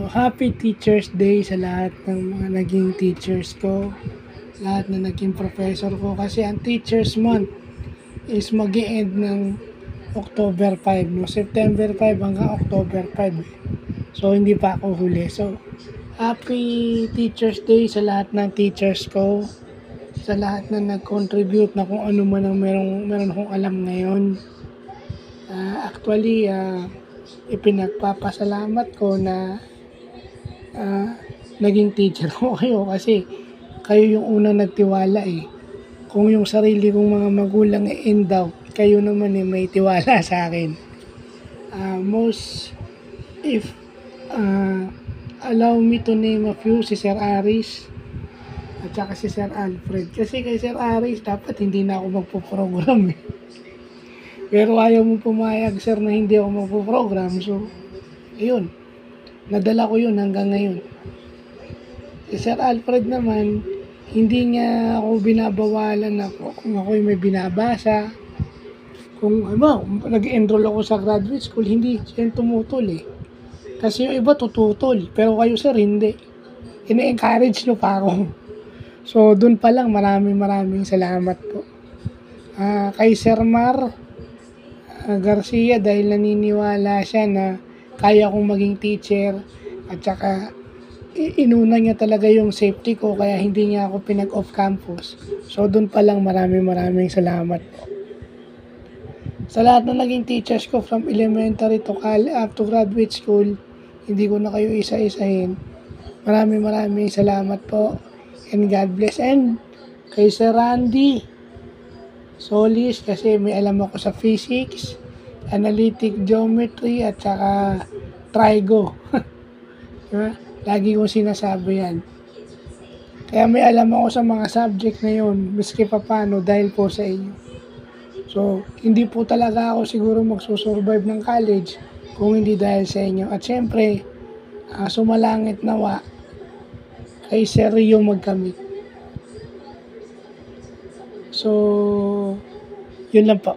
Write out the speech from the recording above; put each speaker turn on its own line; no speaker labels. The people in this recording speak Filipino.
Happy Teachers Day sa lahat ng mga naging teachers ko, lahat na naging professor ko kasi ang Teachers Month is mag-e-end ng October 5, no? September 5 hanggang October 5. So, hindi pa ako huli. So, Happy Teachers Day sa lahat ng teachers ko, sa lahat na nag-contribute na kung ano man ang meron akong alam ngayon. Actually, ipinagpapasalamat ko na naging teacher ko kayo kasi kayo yung unang nagtiwala eh. Kung yung sarili kong mga magulang in doubt, kayo naman eh may tiwala sa akin. If allow me to name a few, si Sir Aris at saka si Sir Alfred. Kasi kay Sir Aris dapat hindi na ako magpo-program eh. Pero ayaw mo pumayag, sir, na hindi ako magpo-program. So, ayun. Nadala ko yun hanggang ngayon. Si Sir Alfred naman, hindi niya ako binabawalan ako kung ako'y may binabasa. Kung nag-enroll ako sa graduate school, hindi siya tumutol eh. Kasi yung iba tututol, pero kayo sir, hindi. Ine-encourage nyo pa ako. So, dun pa lang, maraming salamat po. Kay Sir Mar Garcia, dahil naniniwala siya na kaya kong maging teacher at saka inuna niya talaga yung safety ko kaya hindi niya ako pinag-off campus. So doon pa lang maraming salamat po. Sa lahat na naging teachers ko from elementary to up to graduate school, hindi ko na kayo isa-isahin. Maraming salamat po and God bless. And kay Sir Randy Solis kasi may alam ako sa physics, analytic geometry at saka trigo. Diba? Lagi kong sinasabi yan. Kaya may alam ako sa mga subject na yun, miski pa paano dahil po sa inyo. So, hindi po talaga ako siguro magsusurvive ng college kung hindi dahil sa inyo. At syempre, sumalangit nawa kay Sir Rio magkamit. So, yun lang po.